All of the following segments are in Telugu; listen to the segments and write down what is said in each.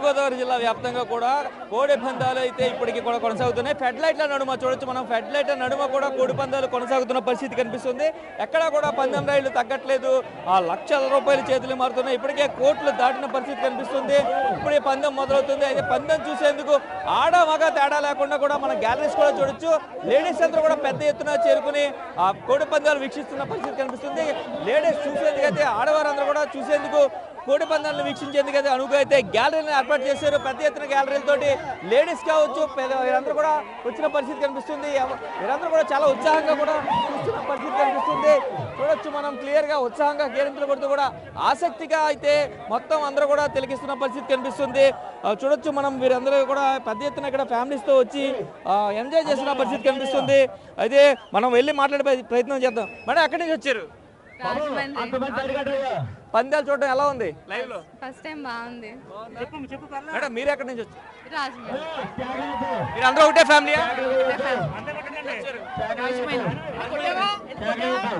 తూర్పుగోదావరి జిల్లా వ్యాప్తంగా కూడా కోడి పందాలు అయితే ఇప్పటికీ కూడా కొనసాగుతున్నాయి. ఫెడ్లైట్ల నడుమ చూడొచ్చు మనం, ఫెడ్లైట్ల నడుమ కూడా కోడి పందాలు కొనసాగుతున్న పరిస్థితి కనిపిస్తుంది. ఎక్కడా కూడా పందెం రైళ్లు తగ్గట్లేదు. ఆ లక్షల రూపాయలు చేతులు మారుతున్నాయి. ఇప్పటికే కోట్లు దాటిన పరిస్థితి కనిపిస్తుంది. ఇప్పుడే పందెం మొదలవుతుంది. అయితే పందెం చూసేందుకు ఆడ మగ తేడా లేకుండా కూడా మన గ్యాలరీస్ కూడా చూడొచ్చు. లేడీస్ అందరూ కూడా పెద్ద ఎత్తున చేరుకుని ఆ కోడి పందాలు వీక్షిస్తున్న పరిస్థితి కనిపిస్తుంది. లేడీస్ చూసేందుకు అయితే ఆడవారందరూ కూడా చూసేందుకు కోడి పందాలను వీక్షించేందుకు అయితే అనువుగా అయితే గ్యాలరీని ఏర్పాటు చేశారు. పెద్ద ఎత్తున గ్యాలరీలతోటి లేడీస్ కావచ్చు వీరందరూ కూడా వచ్చిన పరిస్థితి కనిపిస్తుంది. వీరందరూ కూడా చాలా ఉత్సాహంగా కూడా చూస్తున్న పరిస్థితి కనిపిస్తుంది. చూడొచ్చు మనం క్లియర్గా ఉత్సాహంగా కేరింతలు కొడుతూ కూడా ఆసక్తిగా అయితే మొత్తం అందరూ కూడా తిలకిస్తున్న పరిస్థితి కనిపిస్తుంది. చూడొచ్చు మనం వీరందరూ కూడా పెద్ద ఎత్తున ఇక్కడ ఫ్యామిలీస్తో వచ్చి ఎంజాయ్ చేస్తున్న పరిస్థితి కనిపిస్తుంది. అయితే మనం వెళ్ళి మాట్లాడే ప్రయత్నం చేద్దాం. మేడం ఎక్కడి నుంచి వచ్చారు? పందాలు చూడడం ఎలా ఉంది? లైవ్ లో ఫస్ట్ టైం బాగుంది. మేడం మీరు ఎక్కడి నుంచి వచ్చారు? రాజమండ్రి. మీరు అందరూ ఒకటే ఫ్యామిలీ?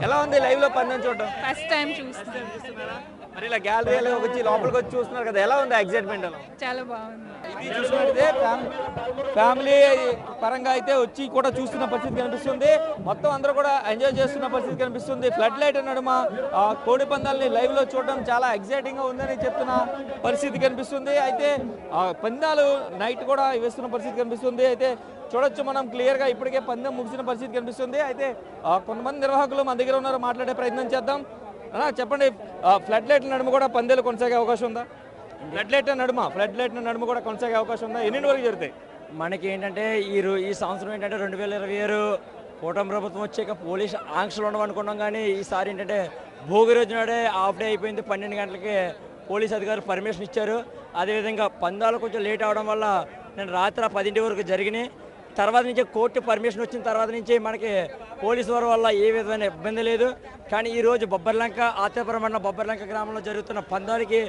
ఎలా ఉంది లైవ్ లో పందెం చూడడం? ఫస్ట్ టైం చూస్తున్నారా? మరి ఇలా గ్యాలరీలో వచ్చి లోపలికి వచ్చి చూస్తున్నారు కదా, ఎలా ఉంది ఎగ్జైట్మెంట్? చాలా బాగుంది. ఇది చూసినట్టే ఫ్యామిలీ పరంగా అయితే వచ్చి కూడా చూస్తున్న పరిస్థితి కనిపిస్తుంది. మొత్తం అందరూ కూడా ఎంజాయ్ చేస్తున్న పరిస్థితి కనిపిస్తుంది. ఫ్లడ్ లైట్ నడుమ కోడి పందాలని లైవ్ లో చూడడం చాలా ఎగ్జైటింగ్ గా ఉందని చెప్తున్న పరిస్థితి కనిపిస్తుంది. అయితే పందాలు నైట్ కూడా వేస్తున్న పరిస్థితి కనిపిస్తుంది. అయితే చూడొచ్చు మనం క్లియర్గా ఇప్పటికే పందెం ముగిసిన పరిస్థితి కనిపిస్తుంది. అయితే కొంతమంది నిర్వాహకులు మన దగ్గర ఉన్నారు, మాట్లాడే ప్రయత్నం చేద్దాం. చెప్పండి, ఫ్లడ్ లైట్ల నడుమ కూడా పందేలు కొనసాగే అవకాశం ఉందా? ఫ్లడ్ లైట్ల నడుమ కూడా కొనసాగే అవకాశం ఉందా? ఎన్ని వరకు జరుగుతాయి? మనకి ఏంటంటే ఈ సంవత్సరం ఏంటంటే 2026 కూటమి ప్రభుత్వం వచ్చాక పోలీస్ ఆంక్షలు ఉండవనుకున్నాం. కానీ ఈసారి ఏంటంటే భోగి రోజు నాడే హాఫ్ డే అయిపోయింది. 12 గంటలకి పోలీస్ అధికారులు పర్మిషన్ ఇచ్చారు. అదేవిధంగా పందాలు కొంచెం లేట్ అవడం వల్ల నేను రాత్రి 10 వరకు జరిగినాయి. తర్వాత నుంచి కోర్టు పర్మిషన్ వచ్చిన తర్వాత నుంచి మనకి పోలీసు వారి వల్ల ఏ విధమైన ఇబ్బంది లేదు. కానీ ఈరోజు బొబ్బర్లంక ఆత్రేయపురం మండలం బొబ్బర్లంక గ్రామంలో జరుగుతున్న పందాలకి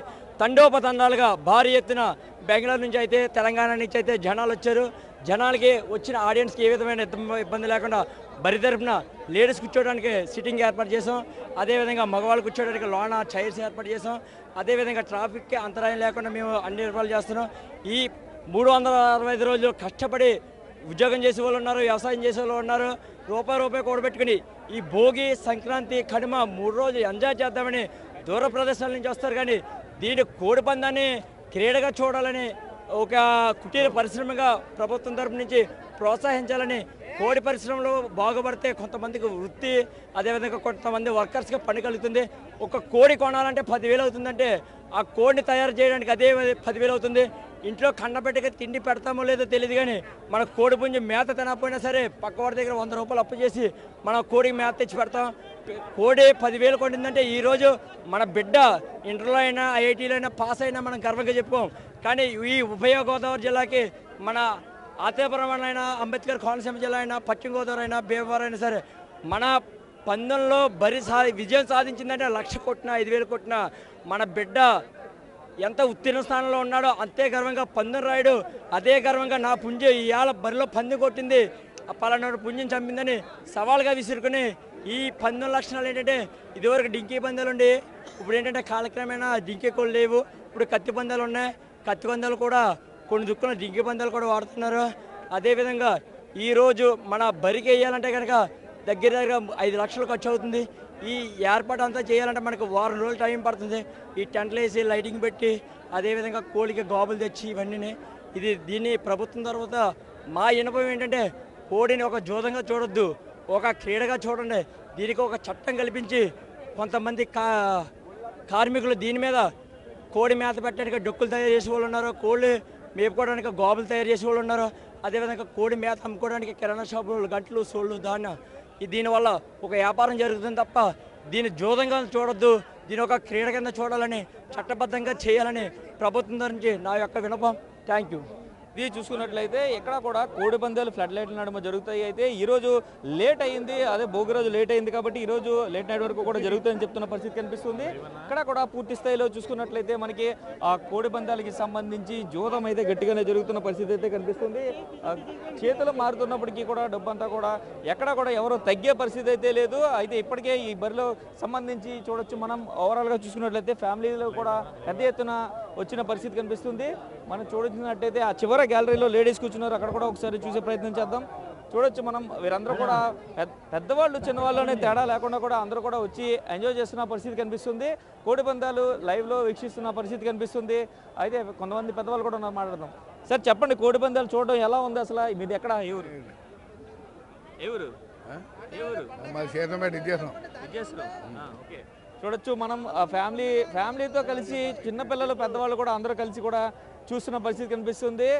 తండోపతండాలుగా భారీ ఎత్తున బెంగళూరు నుంచి అయితే తెలంగాణ నుంచి అయితే జనాలు వచ్చారు. జనాలకి వచ్చిన ఆడియన్స్కి ఏ విధమైన ఇబ్బంది లేకుండా బరి తరపున లేడీస్ కూర్చోవడానికి సిట్టింగ్ ఏర్పాటు చేసాం. అదేవిధంగా మగవాళ్ళు కూర్చోవడానికి లోన చైర్స్ ఏర్పాటు చేసాం. అదేవిధంగా ట్రాఫిక్కి అంతరాయం లేకుండా మేము అన్ని ఏర్పాట్లు చేస్తున్నాం. ఈ 365 రోజులు కష్టపడి ఉద్యోగం చేసే వాళ్ళు ఉన్నారు, వ్యవసాయం చేసే వాళ్ళు ఉన్నారు. రూపాయి కూడబెట్టుకుని ఈ భోగి, సంక్రాంతి, కనుమ 3 రోజులు ఎంజాయ్ చేద్దామని దూర ప్రదేశాల నుంచి వస్తారు. కానీ దీని కోడి పందాన్ని క్రీడగా చూడాలని ఒక కుటీర పరిశ్రమగా ప్రభుత్వం తరపు నుంచి ప్రోత్సహించాలని, కోడి పరిశ్రమలో బాగుపడితే కొంతమందికి వృత్తి, అదేవిధంగా కొంతమంది వర్కర్స్కి పని కలుగుతుంది. ఒక కోడి కొనాలంటే 10,000 అవుతుందంటే ఆ కోడిని తయారు చేయడానికి అదే 10,000 అవుతుంది. ఇంట్లో కండబెట్టగా తిండి పెడతామో లేదో తెలియదు. కానీ మన కోడి పుంజి మేత తినకపోయినా సరే పక్కవాడి దగ్గర 100 రూపాయలు అప్పు చేసి మన కోడికి మేత తెచ్చి పెడతాం. కోడి 10,000 కొట్టిందంటే ఈరోజు మన బిడ్డ ఇంటర్లో అయినా ఐఐటీలో అయినా పాస్ అయినా మనం గర్వంగా చెప్పుకోం. కానీ ఈ ఉభయ గోదావరి జిల్లాకి మన ఆత్రేయపురం అయినా, అంబేద్కర్ కోనసీమ జిల్లా అయినా, పశ్చిమ గోదావరి అయినా, భీమవరం అయినా సరే మన పందెంలో విజయం సాధించిందంటే 1,00,000 కొట్టినా 5,000 కొట్టినా మన బిడ్డ ఎంత ఉత్తీర్ణ స్థానంలో ఉన్నాడో అంతే గర్వంగా పందెం రాయుడు. అదే గర్వంగా నా పుంజి ఇవాళ బరిలో పందెం కొట్టింది, పలానాడు పుంజిని చంపిందని సవాల్గా విసురుకుని ఈ పందెం లక్షణాలు ఏంటంటే ఇదివరకు డింకీ పందాలు ఉండి ఇప్పుడు ఏంటంటే కాలక్రమేణా డింకీ కోళ్ళు లేవు. ఇప్పుడు కత్తి పందాలు ఉన్నాయి. కత్తి పందాలు కూడా కొన్ని దుక్కున డింకీ పందాలు కూడా వాడుతున్నారు. అదేవిధంగా ఈరోజు మన బరికి వేయాలంటే కనుక దగ్గర 5 లక్షలు ఖర్చు అవుతుంది. ఈ ఏర్పాటు అంతా చేయాలంటే మనకు 1 వారం రోజులు టైం పడుతుంది. ఈ టెంట్లు వేసి లైటింగ్ పెట్టి అదేవిధంగా కోడికి గాబులు తెచ్చి ఇవన్నీ దీన్ని ప్రభుత్వం తర్వాత మా అనుభవం ఏంటంటే కోడిని ఒక జోదంగా చూడొద్దు, ఒక క్రీడగా చూడండి. దీనికి ఒక చట్టం కల్పించి కొంతమంది కార్మికులు దీని మీద కోడి మేత పెట్టడానికి డొక్కులు తయారు చేసే వాళ్ళు ఉన్నారు, కోళ్ళు మేపుకోవడానికి గాబులు తయారు చేసే వాళ్ళు ఉన్నారు. అదేవిధంగా కోడి మేత అమ్ముకోవడానికి కిరాణా షాపులు, గంటలు, సోళ్ళు, ధాన్యం. దీనివల్ల ఒక వ్యాపారం జరుగుతుంది తప్ప దీన్ని జోదంగా చూడొద్దు, దీని ఒక క్రీడ కింద చూడాలని, చట్టబద్ధంగా చేయాలని ప్రభుత్వం నుంచి నా యొక్క విన్నపం. Thank you. ఇది చూసుకున్నట్లయితే ఎక్కడ కూడా కోడి పందాలు ఫ్లడ్ లైట్ల నడుమ జరుగుతాయి. అయితే ఈరోజు లేట్ అయింది, అదే భోగి రోజు లేట్ అయింది కాబట్టి ఈరోజు లేట్ నైట్ వరకు కూడా జరుగుతాయని చెప్తున్న పరిస్థితి కనిపిస్తుంది. ఇక్కడ కూడా పూర్తి స్థాయిలో చూసుకున్నట్లయితే మనకి ఆ కోడి పందాలకి సంబంధించి జోదం అయితే గట్టిగానే జరుగుతున్న పరిస్థితి అయితే కనిపిస్తుంది. చేతులు మారుతున్నప్పటికీ కూడా డబ్బంతా కూడా ఎక్కడ కూడా ఎవరో తగ్గే పరిస్థితి అయితే లేదు. అయితే ఇప్పటికే ఈ బరిలో సంబంధించి చూడొచ్చు మనం ఓవరాల్గా చూసుకున్నట్లయితే ఫ్యామిలీలో కూడా పెద్ద ఎత్తున వచ్చిన పరిస్థితి కనిపిస్తుంది. మనం చూడొచ్చినట్టయితే ఆ చివర గ్యాలరీలో లేడీస్ కూర్చున్నారు, అక్కడ కూడా ఒకసారి చూసే ప్రయత్నం చేద్దాం. చూడొచ్చు మనం, వీరందరూ కూడా పెద్దవాళ్ళు చిన్నవాళ్ళనే తేడా లేకుండా కూడా అందరూ కూడా వచ్చి ఎంజాయ్ చేస్తున్న పరిస్థితి కనిపిస్తుంది. కోడి పందాలు లైవ్లో వీక్షిస్తున్న పరిస్థితి కనిపిస్తుంది. అయితే కొంతమంది పెద్దవాళ్ళు కూడా ఉన్నారు, మాట్లాడదాం. సార్ చెప్పండి, కోడి పందాలు చూడడం ఎలా ఉంది అసలు? మీది ఎక్కడ? ఏ ఊరు? ఓకే, చూడొచ్చు మనం ఫ్యామిలీతో కలిసి చిన్నపిల్లలు పెద్దవాళ్ళు కూడా అందరూ కలిసి కూడా చూస్తున్న పరిస్థితి కనిపిస్తుంది.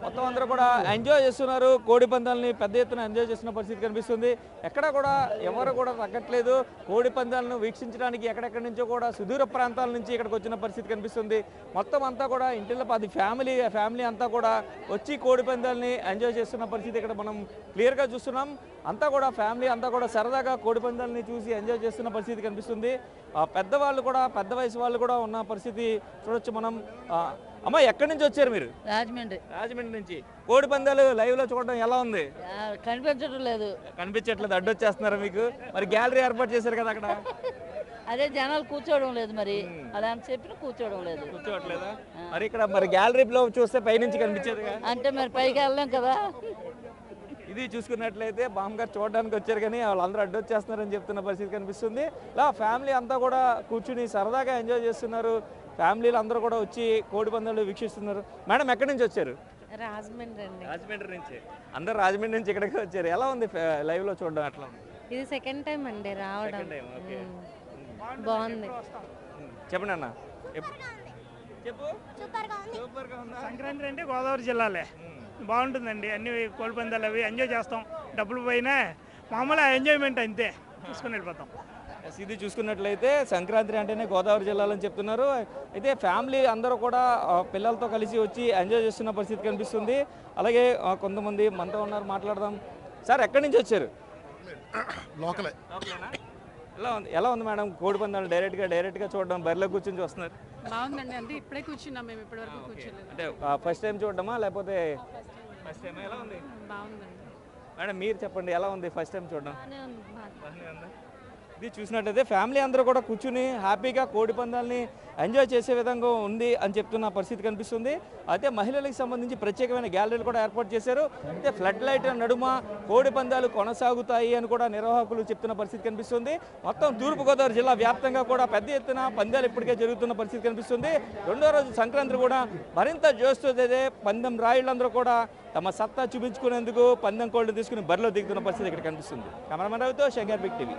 మొత్తం అందరూ కూడా ఎంజాయ్ చేస్తున్నారు, కోడి పందాలని పెద్ద ఎత్తున ఎంజాయ్ చేస్తున్న పరిస్థితి కనిపిస్తుంది. ఎక్కడ కూడా ఎవరు కూడా తగ్గట్లేదు. కోడి పందాలను వీక్షించడానికి ఎక్కడెక్కడి నుంచో కూడా సుదూర ప్రాంతాల నుంచి ఇక్కడికి వచ్చిన పరిస్థితి కనిపిస్తుంది. మొత్తం అంతా కూడా ఇంటిలో 10 ఫ్యామిలీ అంతా కూడా వచ్చి కోడి పందాలని ఎంజాయ్ చేస్తున్న పరిస్థితి ఇక్కడ మనం క్లియర్గా చూస్తున్నాం. అంతా కూడా ఫ్యామిలీ అంతా కూడా సరదాగా కోడి పందాలని చూసి ఎంజాయ్ చేస్తున్న పరిస్థితి కనిపిస్తుంది. పెద్దవాళ్ళు కూడా, పెద్ద వయసు వాళ్ళు కూడా ఉన్న పరిస్థితి చూడొచ్చు మనం. అమ్మ, ఎక్కడి నుంచి వచ్చారు మీరు? రాజమండ్రి నుంచి. కోడి పందాలు లైవ్ లో చూడడం ఎలా ఉంది? కనిపించట్లేదు, అడ్డొచ్చేస్తున్నారా మీకు? మరి గ్యాలరీ ఏర్పాటు చేశారు కదా అక్కడ. అదే జనాలు కూర్చోవడం లేదు, మరి అలా అని చెప్పిన కూర్చోవట్లేదా? మరి ఇక్కడ మరి గ్యాలరీలో చూస్తే పైనుంచి కనిపించేది అంటే మరి పైకి వెళ్ళలేం కదా. ఇది చూసుకున్నట్లయితే బామ్మ గారు చూడడానికి వచ్చారు, కానీ వాళ్ళందరూ అడ్డొచ్చేస్తున్నారని చెప్తున్న పరిస్థితి కనిపిస్తుంది. ఇలా ఫ్యామిలీ అంతా కూడా కూర్చుని సరదాగా ఎంజాయ్ చేస్తున్నారు. ఫ్యామిలీలు అందరూ కూడా వచ్చి కోడి పందాలు వీక్షిస్తున్నారు. మేడం, ఎక్కడి నుంచి వచ్చారు? రాజమండ్రి నుంచి. అందరు రాజమండ్రి నుంచి ఇక్కడికి వచ్చారు. ఎలా ఉంది లైవ్ లో చూడడం? అట్లా ఇది సెకండ్ టైం అండి రావడం. బాగుంది. చెప్పండి అన్న. సంక్రాంతి అంటే గోదావరి జిల్లాలే బాగుంటుందండి. అన్ని కోడి పందాలు అవి ఎంజాయ్ చేస్తాం. డబ్బులు పోయినా మామూలు ఎంజాయ్మెంట్ అంతే, తీసుకుని వెళ్ళిపోతాం. ఇది చూసుకున్నట్లయితే సంక్రాంతి అంటేనే గోదావరి జిల్లాలో అని చెప్తున్నారు. అయితే ఫ్యామిలీ అందరూ కూడా పిల్లలతో కలిసి వచ్చి ఎంజాయ్ చేస్తున్న పరిస్థితి కనిపిస్తుంది. అలాగే కొంతమంది మనతో ఉన్నారు, మాట్లాడదాం. సార్, ఎక్కడి నుంచి వచ్చారు? లోకలేనా? ఎలా ఉంది మేడం కోడి పందాలు డైరెక్ట్గా చూడడం? బరిలో కూర్చొని చూస్తున్నారు. బాగుందండి. అంటే ఇప్పుడే కూర్చున్నాం, మేము ఇప్పటివరకు కూర్చోలేదు. అంటే ఫస్ట్ టైం చూడడమా లేకపోతే ఫస్ట్ టైం? ఎలా ఉంది? బాగుందండి. మేడం, మీరు చెప్పండి, ఎలా ఉంది ఫస్ట్ టైం చూడడం? ఇది చూసినట్లయితే ఫ్యామిలీ అందరూ కూడా కూర్చుని హ్యాపీగా కోడి పందాలని ఎంజాయ్ చేసే విధంగా ఉంది అని చెప్తున్న పరిస్థితి కనిపిస్తుంది. అయితే మహిళలకు సంబంధించి ప్రత్యేకమైన గ్యాలరీలు కూడా ఏర్పాటు చేశారు. అయితే ఫ్లడ్ లైట్ నడుమ కోడి పందాలు కొనసాగుతాయి అని కూడా నిర్వాహకులు చెప్తున్న పరిస్థితి కనిపిస్తుంది. మొత్తం తూర్పుగోదావరి జిల్లా వ్యాప్తంగా కూడా పెద్ద ఎత్తున పందాలు ఇప్పటికే జరుగుతున్న పరిస్థితి కనిపిస్తుంది. రెండో రోజు సంక్రాంతి కూడా మరింత జోస్తుంది. పందెం రాయుళ్ళందరూ కూడా తమ సత్తా చూపించుకునేందుకు పందెం కోళ్లు తీసుకుని బరిలో దిగుతున్న పరిస్థితి ఇక్కడ కనిపిస్తుంది. కెమెరామెన్ రవితో శంకర్ బిగ్ టీవీ.